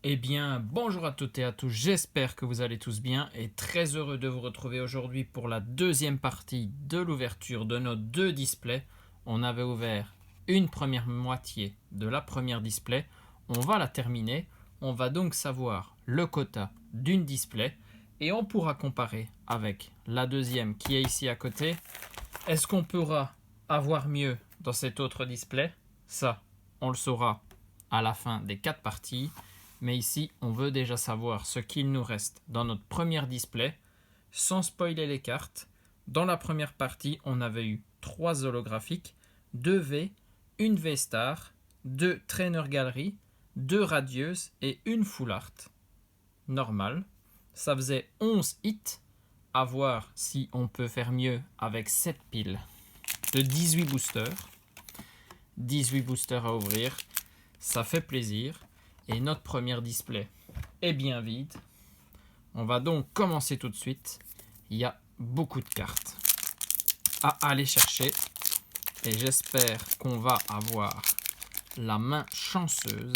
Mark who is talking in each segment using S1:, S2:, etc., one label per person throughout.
S1: Eh bien, bonjour à toutes et à tous, j'espère que vous allez tous bien et très heureux de vous retrouver aujourd'hui pour la deuxième partie de l'ouverture de nos deux displays. On avait ouvert une première moitié de la première display, on va la terminer, on va donc savoir le quota d'une display et on pourra comparer avec la deuxième qui est ici à côté. Est-ce qu'on pourra avoir mieux dans cet autre display? Ça, on le saura à la fin des 4 parties. Mais ici, on veut déjà savoir ce qu'il nous reste dans notre première display. Sans spoiler les cartes, dans la première partie, on avait eu 3 holographiques, 2 V, une V-Star, 2 Trainer Gallery, 2 Radieuses et une Full Art. Normal. Ça faisait 11 hits. À voir si on peut faire mieux avec cette pile de 18 boosters. 18 boosters à ouvrir. Ça fait plaisir. Et notre premier display est bien vide. On va donc commencer tout de suite. Il y a beaucoup de cartes à aller chercher. Et j'espère qu'on va avoir la main chanceuse.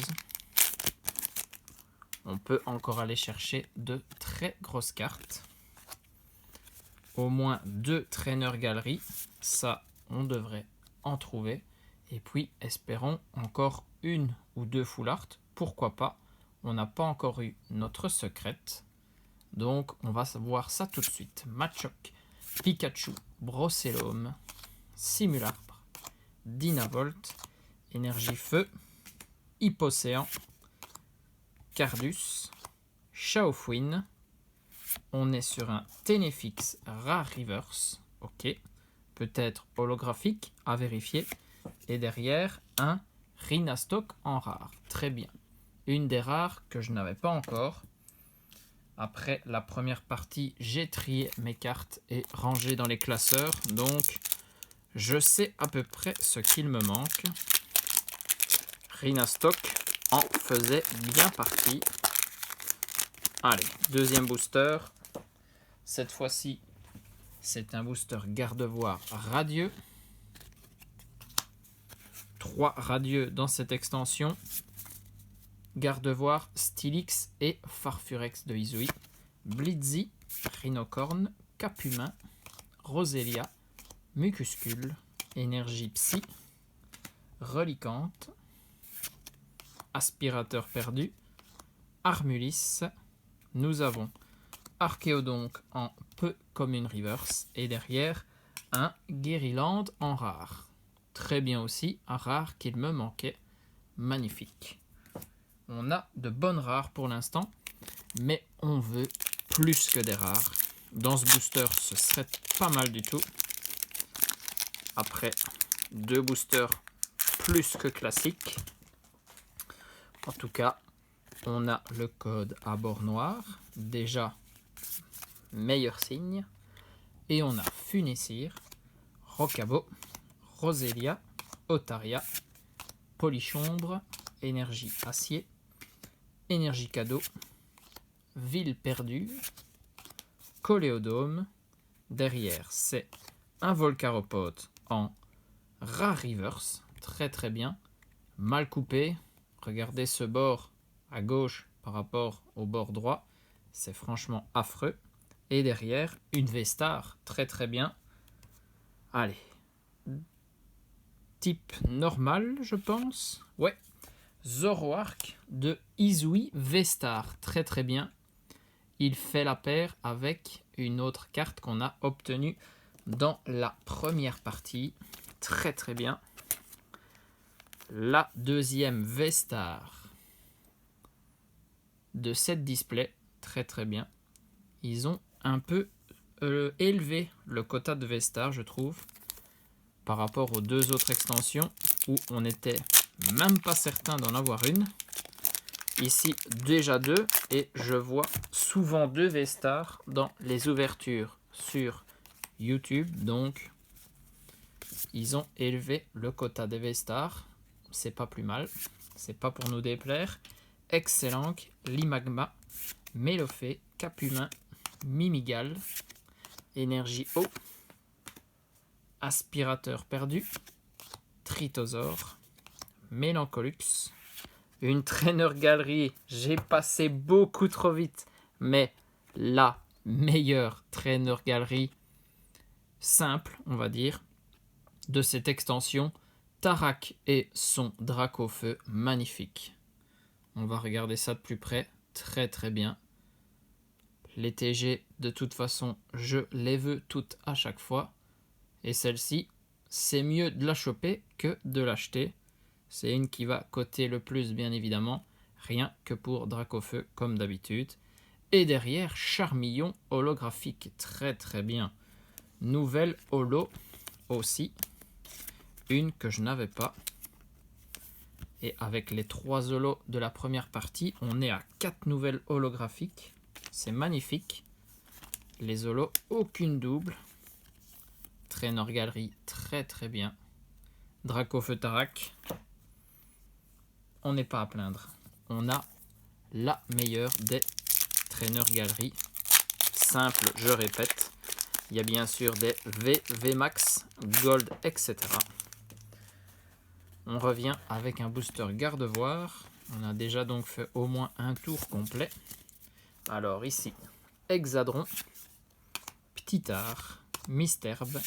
S1: On peut encore aller chercher de très grosses cartes. Au moins 2 Trainer Gallery. Ça, on devrait en trouver. Et puis, espérons encore une ou 2 Full Art. Pourquoi pas? On n'a pas encore eu notre secrète. Donc, on va voir ça tout de suite. Machoke, Pikachu, Brossélome, Simularbre, Dynavolt, Énergie Feu, Hippocéan, Cardus, Chaofouine. On est sur un Ténéfix Rare Reverse. Ok. Peut-être holographique à vérifier. Et derrière, un Rhinastock en rare. Très bien. Une des rares que je n'avais pas encore. Après la première partie, j'ai trié mes cartes et rangé dans les classeurs. Donc, je sais à peu près ce qu'il me manque. Rhinastock en faisait bien partie. Allez, deuxième booster. Cette fois-ci, c'est un booster Gardevoir radieux. 3 radieux dans cette extension. Gardevoir, Stylix et Farfurex de Izui, Blitzy, Rhinocorn, Capumin, Roselia, Mucuscule, Énergie Psy, Reliquante, Aspirateur perdu, Armulis. Nous avons Archéodonc en peu comme une reverse et derrière un Guériland en rare. Très bien aussi, un rare qu'il me manquait. Magnifique. On a de bonnes rares pour l'instant, mais on veut plus que des rares. Dans ce booster, ce serait pas mal du tout. Après 2 boosters plus que classiques. En tout cas, on a le code à bord noir. Déjà, meilleur signe. Et on a Funessir, Rocabo, Roselia, Otaria, Polichombre, Énergie Acier, Énergie Cadeau, Ville Perdue, Coléodome. Derrière, c'est un Volcaropode en Rare Reverse. Très très bien. Mal coupé. Regardez ce bord à gauche par rapport au bord droit. C'est franchement affreux. Et derrière, une V-Star. Très très bien. Allez. Type normal, je pense. Ouais. Zoroark de Izui V-Star. Très très bien. Il fait la paire avec une autre carte qu'on a obtenue dans la première partie. Très très bien. La deuxième V-Star de cette display. Très très bien. Ils ont un peu élevé le quota de V-Star, je trouve, par rapport aux 2 autres extensions où on n'était même pas certain d'en avoir une. Ici, déjà 2, et je vois souvent 2 V-Stars dans les ouvertures sur YouTube. Donc, ils ont élevé le quota des V-Stars. C'est pas plus mal. C'est pas pour nous déplaire. Excellent, Limagma, Mélofée, Capumin, Mimigal, Énergie Eau, Aspirateur perdu, Tritosaure, Mélancolux, Une trainer galerie. J'ai passé beaucoup trop vite. Mais la meilleure trainer galerie simple, on va dire, de cette extension. Tarak et son Dracofeu magnifique. On va regarder ça de plus près. Très très bien. Les TG, de toute façon, je les veux toutes à chaque fois. Et celle-ci, c'est mieux de la choper que de l'acheter. C'est une qui va coter le plus, bien évidemment. Rien que pour Dracofeu, comme d'habitude. Et derrière, Charmillon holographique. Très très bien. Nouvelle holo aussi. Une que je n'avais pas. Et avec les 3 holos de la première partie, on est à 4 nouvelles holographiques. C'est magnifique. Les holos, aucune double. Trainer Galerie, très très bien. Dracofeu Tarak. On n'est pas à plaindre. On a la meilleure des Trainer Galerie. Simple, je répète. Il y a bien sûr des VMAX, Gold, etc. On revient avec un booster garde-voir. On a déjà donc fait au moins un tour complet. Alors ici, Hexadron, Ptitard, Misterbe,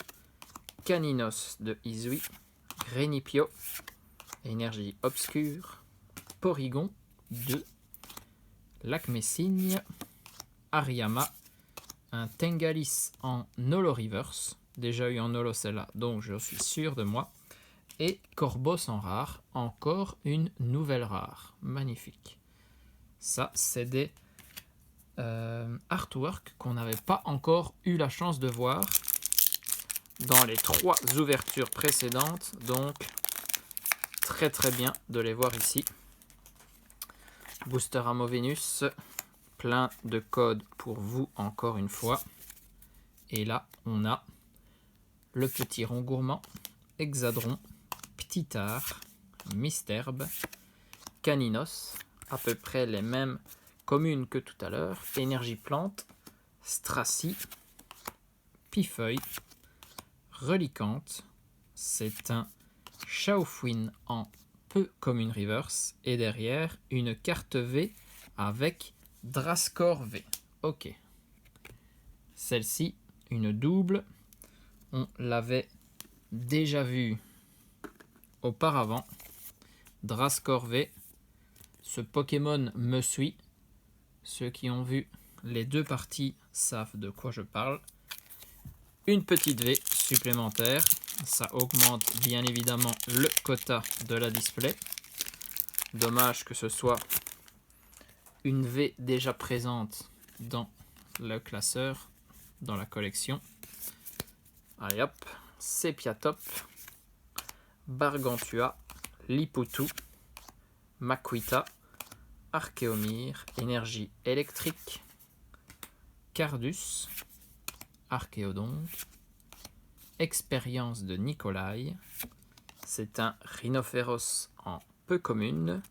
S1: Caninos de Izui, Grenipio, Énergie Obscure, Porygon 2, Lacmessigne, Ariama, un Tengalis en Holo Reverse, déjà eu en Holo celle-là, donc je suis sûr de moi. Et Corboss en rare, encore une nouvelle rare. Magnifique. Ça, c'est des artworks qu'on n'avait pas encore eu la chance de voir dans les 3 ouvertures précédentes. Donc, très très bien de les voir ici. Booster Amovenus, plein de codes pour vous encore une fois. Et là, on a le petit rond gourmand, Hexadron, Ptitard, Misterbe, Caninos, à peu près les mêmes communes que tout à l'heure, Énergie Plante, Stracy, Pifeuille, Reliquante, c'est un Chaufouine en peu commune reverse, et derrière une carte V avec Drascore V. Ok. Celle-ci, une double, on l'avait déjà vue auparavant. Drascore V, ce Pokémon me suit. Ceux qui ont vu les 2 parties savent de quoi je parle. Une petite V supplémentaire, ça augmente bien évidemment le quota de la display. Dommage que ce soit une V déjà présente dans le classeur, dans la collection. Allez hop, Sepiatop, Bargantua, Liputu, Makuita, Archéomir, Énergie électrique, Cardus, Archéodonte, Expérience de Nikolai, c'est un Rhinophéros en peu commune,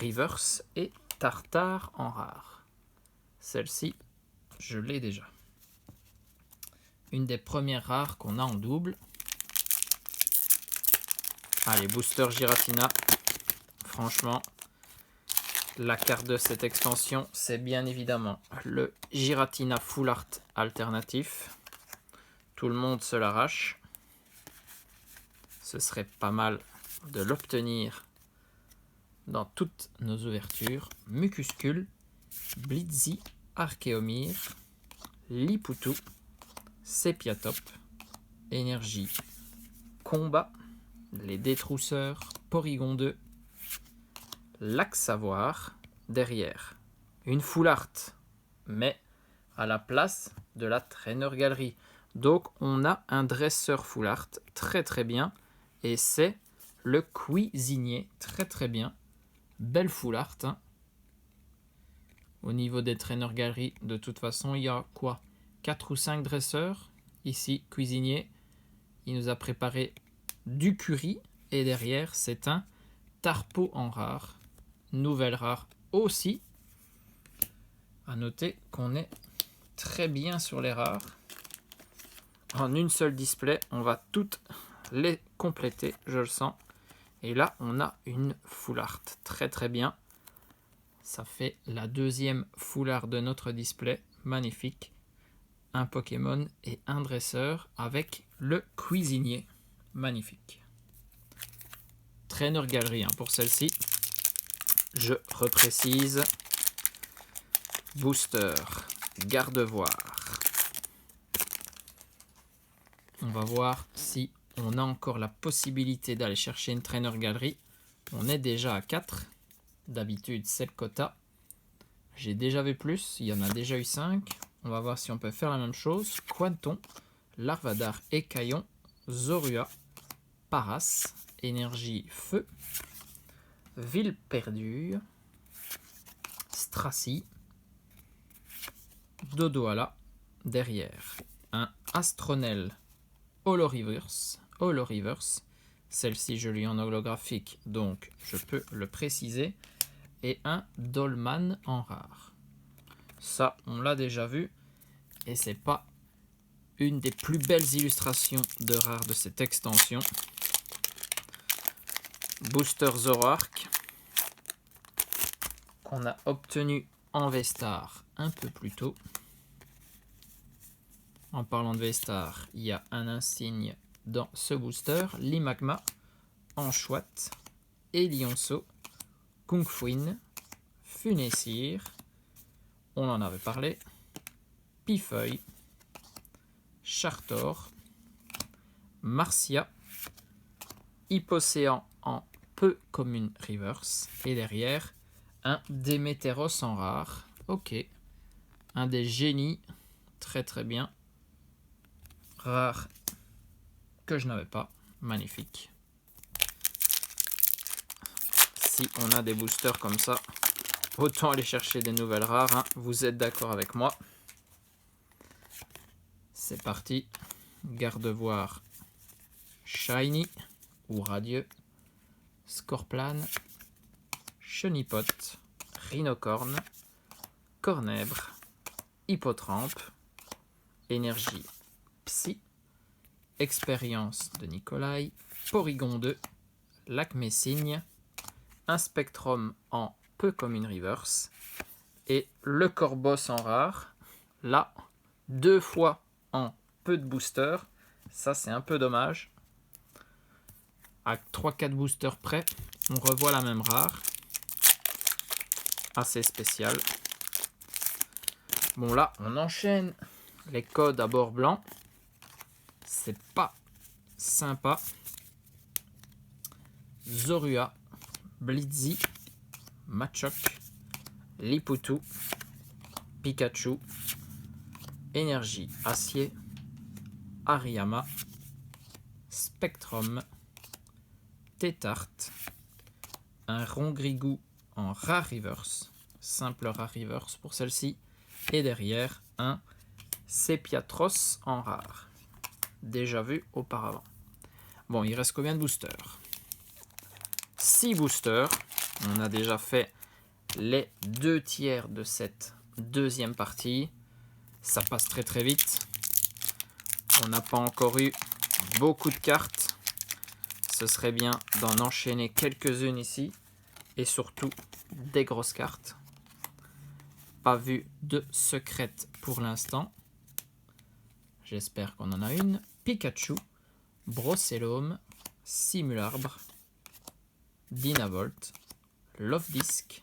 S1: Reverse et Tartare en rare. Celle-ci, je l'ai déjà. Une des premières rares qu'on a en double. Allez, Booster Giratina. Franchement, la carte de cette extension, c'est bien évidemment le Giratina Full Art alternatif. Tout le monde se l'arrache. Ce serait pas mal de l'obtenir dans toutes nos ouvertures. Mucuscule, Blitzy, Archéomir, Liputu, Sepiatop, Énergie, Combat, les Détrousseurs, Porygon 2, Lac Savoir, derrière une Full Art, mais à la place de la Trainer Galerie. Donc on a un dresseur Full Art, très très bien, et c'est le Cuisinier, très très bien. Belle Full Art, hein. Au niveau des Trainer Galerie, de toute façon, il y a quoi, 4 ou 5 dresseurs. Ici, Cuisinier, il nous a préparé du curry, et derrière, c'est un Tarpo en rare. Nouvelle rare aussi. À noter qu'on est très bien sur les rares. En une seule display, on va toutes les compléter, je le sens. Et là, on a une full art. Très très bien. Ça fait la deuxième full art de notre display. Magnifique. Un Pokémon et un dresseur avec le cuisinier. Magnifique. Trainer Galerie pour celle-ci. Je reprécise. Booster. Gardevoir. On va voir si on a encore la possibilité d'aller chercher une Trainer Galerie. On est déjà à 4. D'habitude, c'est le quota. J'ai déjà vu plus. Il y en a déjà eu 5. On va voir si on peut faire la même chose. Quanton, Larvadar, Écaillon, Zorua, Paras, Énergie, Feu, Ville perdue, Stracy, Dodoala, derrière un Astronel Holo-Reverse. Celle-ci, je l'ai en holographique, donc je peux le préciser. Et un Dolman en rare. Ça, on l'a déjà vu. Et c'est pas une des plus belles illustrations de rare de cette extension. Booster Zoroark. Qu'on a obtenu en V-Star un peu plus tôt. En parlant de V-Star, il y a un insigne dans ce booster. Limagma, Anchouette, Elionceau, Kungfuin, Funessir, on en avait parlé, Pifeuille, Chartor, Marcia, Hypocéan en peu commune reverse, et derrière un Démétéros en rare. Ok, un des génies, très très bien, rare que je n'avais pas, magnifique. Si on a des boosters comme ça, autant aller chercher des nouvelles rares, hein. Vous êtes d'accord avec moi? C'est parti. Gardevoir Shiny ou Radieux, Scorplane, Chenipot, Rhinocorne, Cornèbre, Hippotrampe, Énergie Psy, Expérience de Nikolai, Porygon 2, Lac Messigne, un Spectrum en peu commune reverse et le Corboss en rare. Là, 2 fois en peu de boosters. Ça, c'est un peu dommage. À 3-4 boosters près, on revoit la même rare. Assez spécial. Bon, là, on enchaîne les codes à bord blanc. C'est pas sympa. Zorua, Blitzy, Machoc, Liputu, Pikachu, Énergie Acier, Hariyama, Spectrum, Tétart, un Rongrigou en rare reverse, simple rare reverse pour celle-ci, et derrière un Sepiatros en rare, déjà vu auparavant. Bon, il reste combien de boosters? 6 boosters. On a déjà fait les 2 tiers de cette deuxième partie. Ça passe très très vite. On n'a pas encore eu beaucoup de cartes. Ce serait bien d'en enchaîner quelques-unes ici. Et surtout des grosses cartes. Pas vu de secrète pour l'instant. J'espère qu'on en a une. Pikachu, Brossellum, Simularbre, Dynavolt, Lofdisc,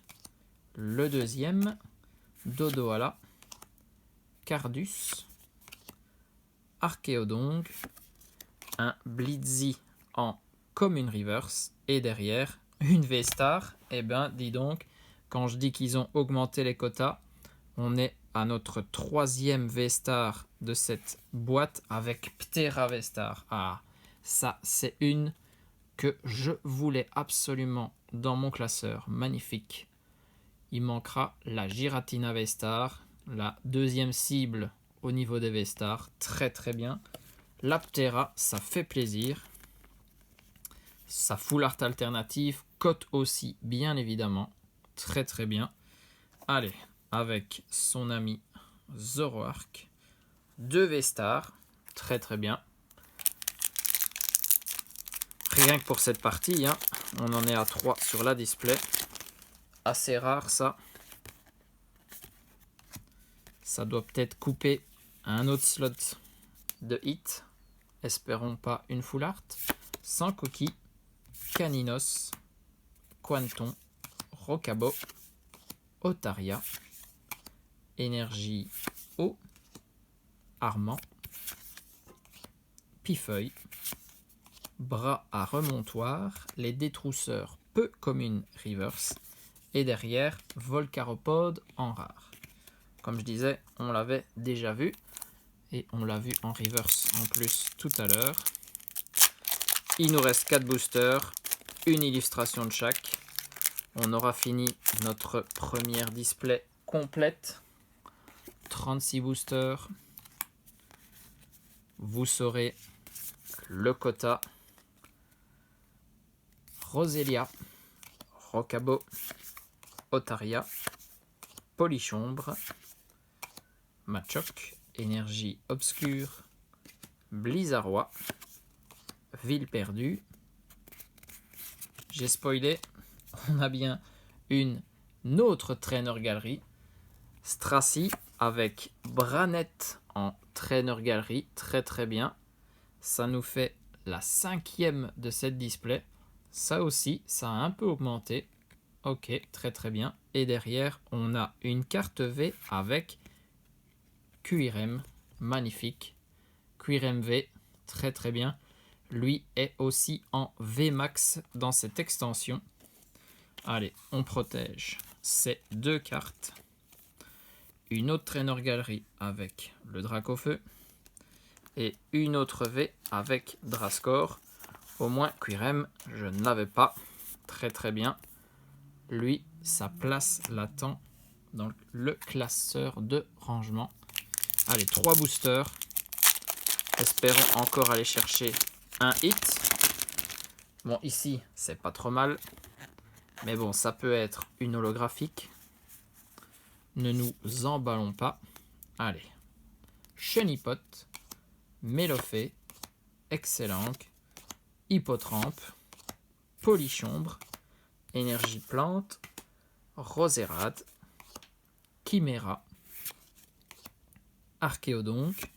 S1: le deuxième, Dodoala, Cardus, Archéodong, un Blitzy en commune reverse et derrière une V-Star. Et ben dis donc, quand je dis qu'ils ont augmenté les quotas, on est à notre 3e V-Star de cette boîte avec Ptera V-Star. Ah, ça c'est une que je voulais absolument dans mon classeur. Magnifique. Il manquera la Giratina V-Star, la deuxième cible au niveau des V-Stars. Très très bien. La Ptera, ça fait plaisir. Sa full art alternative, cote aussi, bien évidemment. Très très bien. Allez, avec son ami Zoroark. 2 V-Stars. Très très bien. Rien que pour cette partie, hein, on en est à 3 sur la display. Assez rare ça. Ça doit peut-être couper un autre slot de hit. Espérons pas une full art. Sans coquille, Caninos, Quanton, Rocabo, Otaria, Énergie Eau, Armand, Pifeuille, Bras à remontoir, les détrousseurs peu communes reverse et derrière Volcaropode en rare. Comme je disais, on l'avait déjà vu et on l'a vu en reverse en plus tout à l'heure. Il nous reste 4 boosters, une illustration de chaque. On aura fini notre première display complète. 36 boosters. Vous saurez le quota. Roselia, Rocabo, Otaria, Polichombre, Machoc, Énergie Obscure, Blizzarrois, Ville Perdue. J'ai spoilé, on a bien une autre Trainer Gallery, Strassi avec Branette en Trainer Gallery, très très bien. Ça nous fait la 5e de cette display. Ça aussi, ça a un peu augmenté. Ok, très très bien. Et derrière, on a une carte V avec QRM, magnifique. QRM V, très très bien. Lui est aussi en VMAX dans cette extension. Allez, on protège ces 2 cartes. Une autre Trainer Gallery avec le Dracofeu. Et une autre V avec Drascore. Au moins, QRM, je ne l'avais pas. Très très bien. Lui, sa place l'attend dans le classeur de rangement. Allez, 3 boosters. Espérons encore aller chercher un hit. Bon, ici, c'est pas trop mal. Mais bon, ça peut être une holographique. Ne nous emballons pas. Allez. Chenipot, Mélofée, Excellent, Hippotrampe, Polichombre, Énergie Plante, Roserade, Chimera, Archéodonque,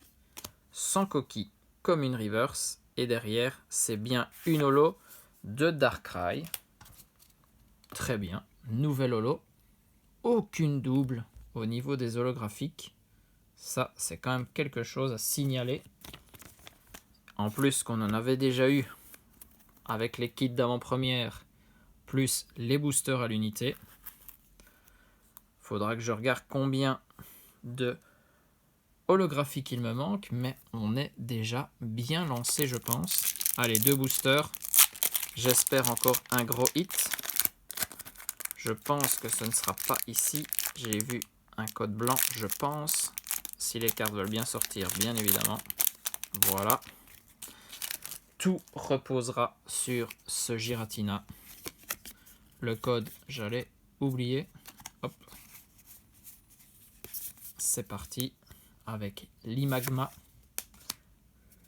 S1: sans coquille comme une reverse. Et derrière, c'est bien une holo de Darkrai. Très bien. Nouvelle holo. Aucune double au niveau des holographiques. Ça, c'est quand même quelque chose à signaler. En plus qu'on en avait déjà eu avec les kits d'avant-première, plus les boosters à l'unité. Faudra que je regarde combien de holographiques il me manque, mais on est déjà bien lancé, je pense. Allez, 2 boosters. J'espère encore un gros hit. Je pense que ce ne sera pas ici. J'ai vu un code blanc, je pense. Si les cartes veulent bien sortir, bien évidemment. Voilà. Tout reposera sur ce Giratina. Le code, j'allais oublier. Hop. C'est parti. Avec l'Imagma,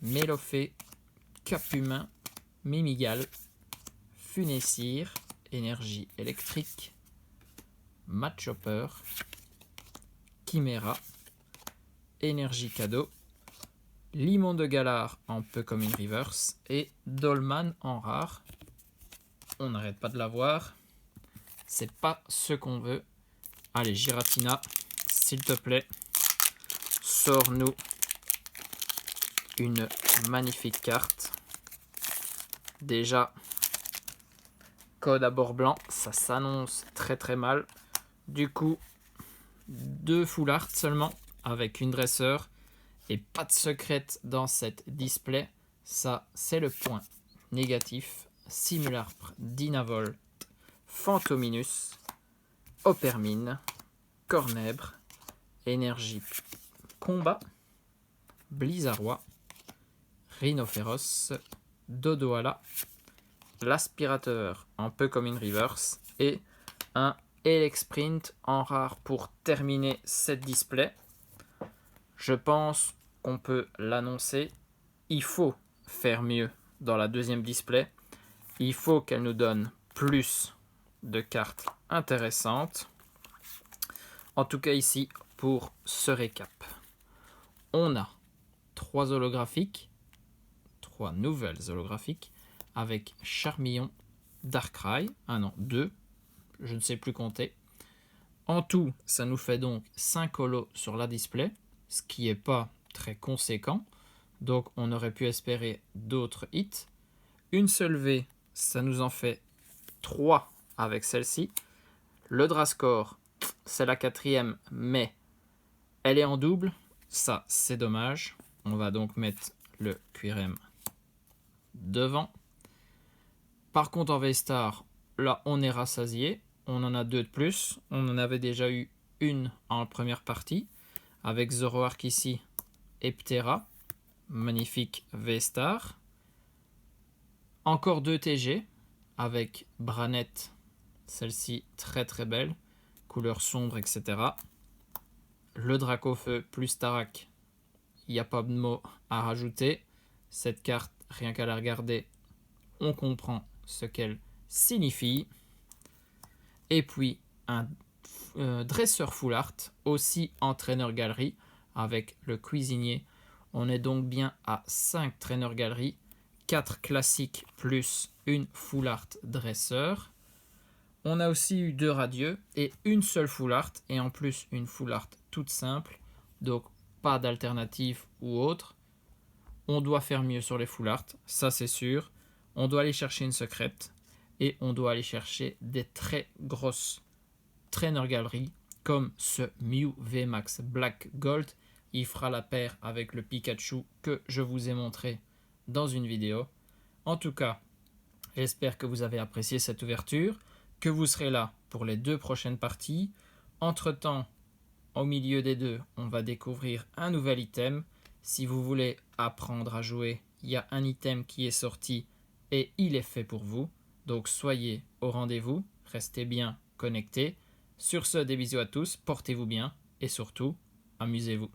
S1: Mélofée, Capumin, Mimigal, Funessir, Énergie électrique, Matchopper, Chimera, Énergie cadeau, Limon de Galar en peu comme une reverse et Dolman en rare. On n'arrête pas de l'avoir. C'est pas ce qu'on veut. Allez, Giratina, s'il te plaît, sors-nous une magnifique carte. Déjà, code à bord blanc, ça s'annonce très très mal. Du coup, 2 full art seulement avec une dresseur et pas de secrète dans cette display. Ça, c'est le point négatif. Simulacre, Dynavolt, Phantominus, Opermine, Cornèbre, Énergie Combat, Blizzarrois, Rhinophéros, Dodoala, l'aspirateur en peu comme une reverse et un Elexprint en rare pour terminer cette display. Je pense qu'on peut l'annoncer. Il faut faire mieux dans la deuxième display. il faut qu'elle nous donne plus de cartes intéressantes. En tout cas ici, pour ce récap, on a 3 holographiques, 3 nouvelles holographiques, avec Charmillon, Darkrai, 2, je ne sais plus compter. En tout, ça nous fait donc 5 holos sur la display, ce qui n'est pas très conséquent. Donc on aurait pu espérer d'autres hits. Une seule V, ça nous en fait 3 avec celle-ci. Le Drascore, c'est la 4e, mais elle est en double. Ça, c'est dommage. On va donc mettre le QRM devant. Par contre, en V-Star, là, on est rassasié. On en a 2 de plus. On en avait déjà eu une en première partie, avec Zoroark ici et Ptera. Magnifique V-Star. Encore 2 TG, avec Branette, celle-ci très très belle, couleur sombre, etc. Le Dracofeu plus Tarak, il n'y a pas de mots à rajouter. Cette carte, rien qu'à la regarder, on comprend ce qu'elle signifie. Et puis un dresseur full art, aussi entraîneur galerie, avec le cuisinier. On est donc bien à 5 traîneurs galerie, 4 classiques plus une full art dresseur. On a aussi eu 2 radieux et une seule full art, et en plus une full art toute simple, donc pas d'alternative ou autre. On doit faire mieux sur les full art, ça c'est sûr. On doit aller chercher une secrète et on doit aller chercher des très grosses traîneurs galeries comme ce Mew VMAX Black Gold. Il fera la paire avec le Pikachu que je vous ai montré dans une vidéo. En tout cas, j'espère que vous avez apprécié cette ouverture, que vous serez là pour les 2 prochaines parties. Entre-temps, au milieu des 2, on va découvrir un nouvel item. Si vous voulez apprendre à jouer, il y a un item qui est sorti et il est fait pour vous. Donc soyez au rendez-vous, restez bien connectés. Sur ce, des bisous à tous, portez-vous bien et surtout, amusez-vous.